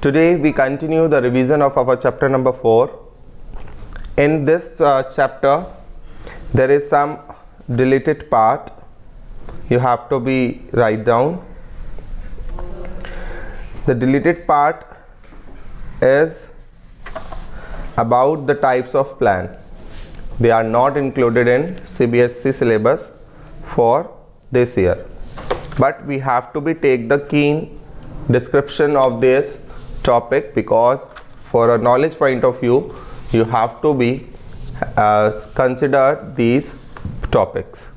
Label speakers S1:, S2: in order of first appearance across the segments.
S1: Today we continue the revision of our chapter number 4. In this chapter there is some deleted part. You have to be write down. The deleted part is about the types of plan. They are not included in CBSE syllabus for this year, but we have to be take the keen description of this topic, because for a knowledge point of view you have to be consider these topics.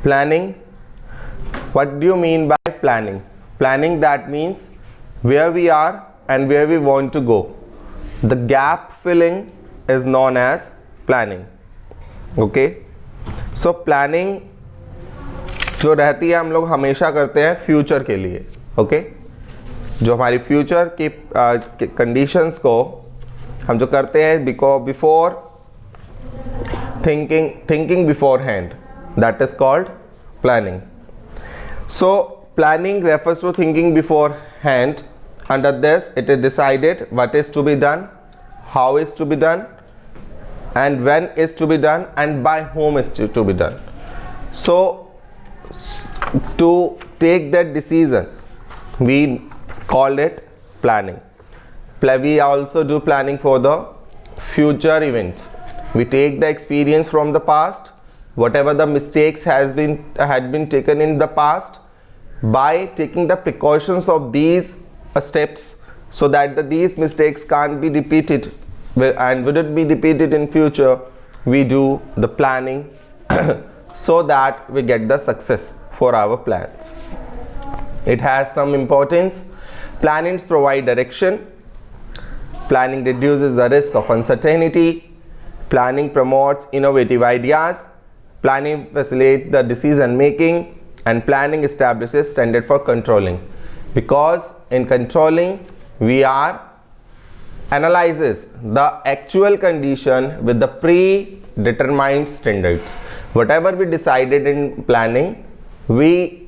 S1: Planning. What do you mean by planning? Planning, that means where we are and where we want to go. The gap filling is known as planning. Okay, so planning जो रहती है हम लोग हमेशा करते हैं future के लिए. ओके, जो हमारी फ्यूचर की कंडीशंस को हम जो करते हैं before thinking beforehand, that is called planning. So planning refers to thinking beforehand. Under this it is decided what is to be done, how is to be done, and when is to be done, and by whom is to be done. So to take that decision we call it planning. We also do planning for the future events. We take the experience from the past, whatever the mistakes had been taken in the past, by taking the precautions of these steps so that these mistakes can't be repeated and wouldn't be repeated in future. We do the planning so that we get the success for our plans. It has some importance. Plannings provide direction. Planning reduces the risk of uncertainty. Planning promotes innovative ideas. Planning facilitates the decision making, and planning establishes standard for controlling. Because in controlling we are analyzes the actual condition with the predetermined standards. Whatever we decided in planning, we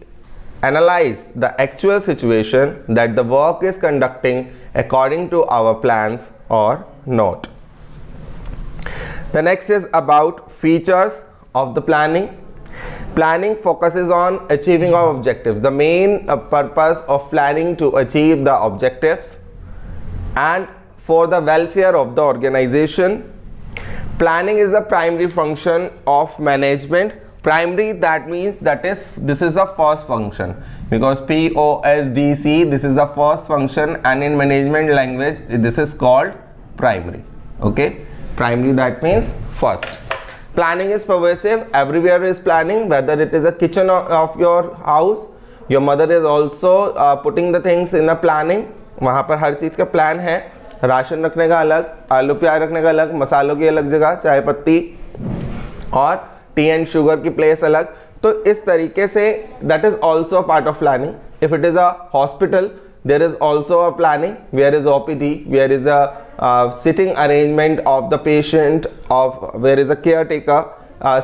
S1: analyze the actual situation that the work is conducting according to our plans or not. The next is about features of the planning. Planning focuses on achieving our objectives. The main purpose of planning to achieve the objectives and for the welfare of the organization. Planning is the primary function of management. Primary, that means this is the first function, because POSDC, this is the first function, and in management language this is called primary. Okay, primary, that means first. Planning is pervasive. Everywhere is planning, whether it is a kitchen of your house. Your mother is also putting the things in a planning. वहाँ पर हर चीज़ का plan है. Ration रखने का अलग, आलू प्याज रखने का अलग, मसालों की अलग जगह, चाय पत्ती और टी एंड शुगर की प्लेस अलग. तो इस तरीके से that is also a part of planning. If it is a hospital, there is also a planning. Where is OPD, where is a sitting arrangement of the patient, where is a caretaker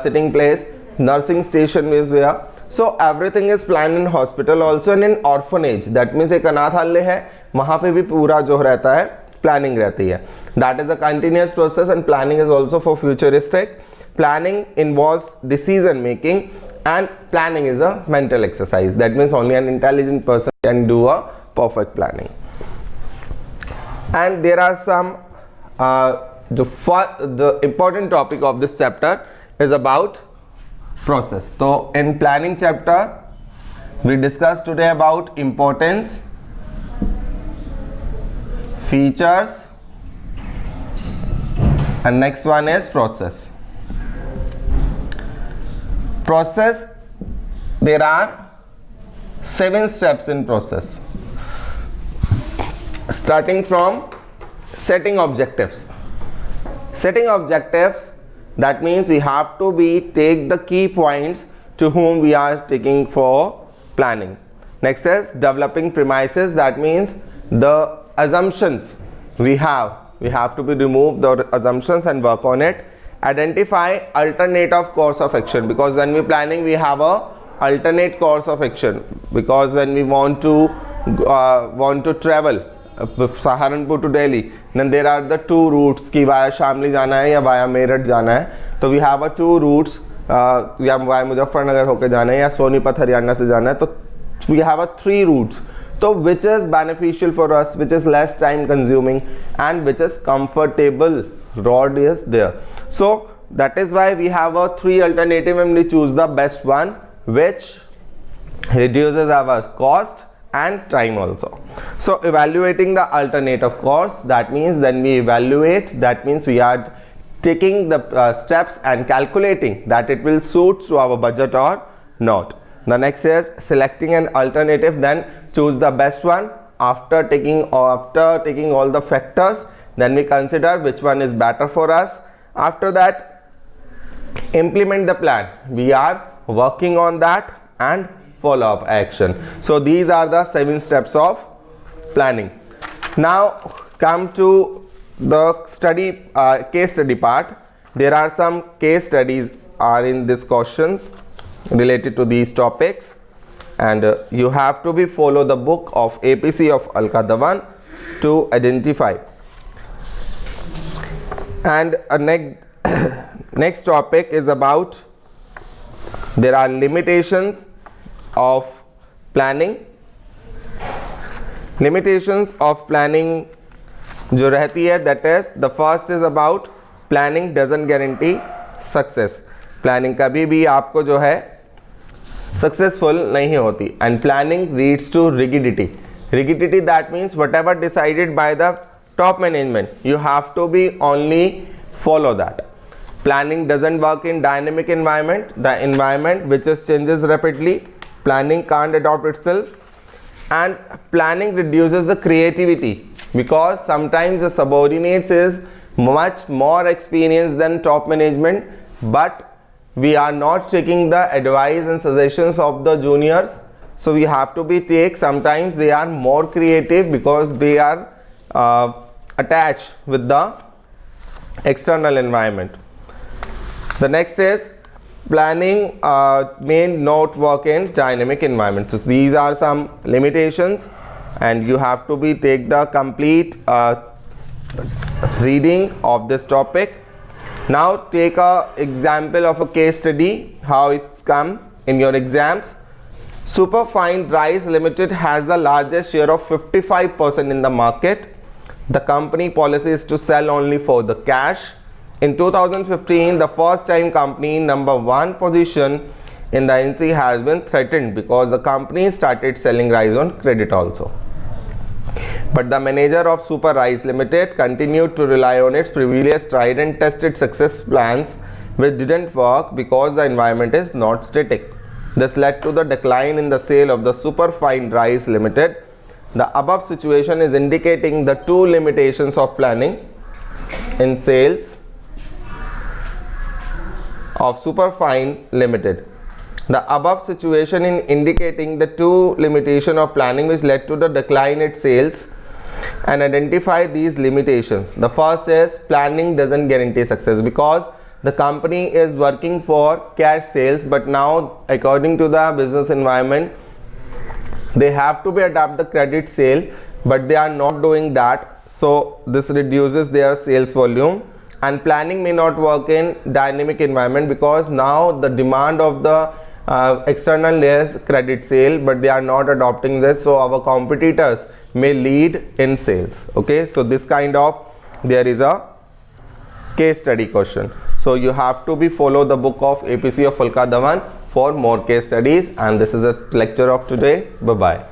S1: sitting place, nursing station is where. So everything is planned in hospital also, and in orphanage, that means एक अनाथालय है, वहाँ पे भी पूरा जो रहता है planning रहती है. That is a continuous process, and planning is also for futuristic. Planning involves decision making, and planning is a mental exercise. That means only an intelligent person can do a perfect planning. And there are some the important topic of this chapter is about process. So in planning chapter we discussed today about importance, features, and next one is process. Process, there are 7 steps in process, starting from setting objectives. Setting objectives, that means we have to take the key points to whom we are taking for planning. Next is developing premises, that means the assumptions we have to be removed the assumptions and work on it. Identify alternative course of action, because when we planning we have a alternate course of action, because when we want to want to travel Saharanpur to Delhi, then there are the two routes कि via Shamli जाना है या via Meerut जाना है. तो we have a two routes, या via Muzaffarnagar होके जाना है या सोनीपत हरियाणा से जाना है. तो we have a three routes. So which is beneficial for us, which is less time consuming and which is comfortable road is there. So that is why we have a three alternative and we choose the best one which reduces our cost and time also. So evaluating the alternative cost, that means then we evaluate, that means we are taking the steps and calculating that it will suit to our budget or not. The next is selecting an alternative, then choose the best one. After taking all the factors, then we consider which one is better for us. After that, implement the plan. We are working on that and follow up action. So these are the 7 steps of planning. Now come to the case study part. There are some case studies are in these questions related to these topics, and you have to follow the book of APC of Alka Dhawan to identify. And next topic is about there are limitations of planning. Limitations of planning जो रहती है, that is the first is about planning doesn't guarantee success. Planning कभी भी आपको जो है successful नहीं होती, and planning leads to rigidity. Rigidity, that means whatever decided by the top management, you have to be only follow that. Planning doesn't work in dynamic environment, the environment which is changes rapidly. Planning can't adopt itself, and planning reduces the creativity because sometimes the subordinates is much more experienced than top management, but we are not taking the advice and suggestions of the juniors. So we have to take, sometimes they are more creative because they are attached with the external environment. The next is planning may not work in dynamic environment. So these are some limitations, and you have to take the complete reading of this topic. Now take a example of a case study, how it's come in your exams. Superfine Rice Limited has the largest share of 55% in the market. The company policy is to sell only for the cash. In 2015, the first time company number 1 position in the NC has been threatened because the company started selling rice on credit also. But the manager of Super Rice Limited continued to rely on its previous tried and tested success plans, which didn't work because the environment is not static. This led to the decline in the sale of the Superfine Rice Limited. The above situation is indicating the two limitations of planning in sales of Superfine Limited. The above situation in indicating the two limitation of planning which led to the decline in sales, and identify these limitations. The first is planning doesn't guarantee success because the company is working for cash sales, but now according to the business environment they have to adapt the credit sale, but they are not doing that, so this reduces their sales volume. And planning may not work in dynamic environment because now the demand of the external is credit sale, but they are not adopting this, so our competitors may lead in sales. Okay, so this kind of there is a case study question. So you have to follow the book of APC of Alka Dhawan for more case studies, and this is a lecture of today. Bye bye.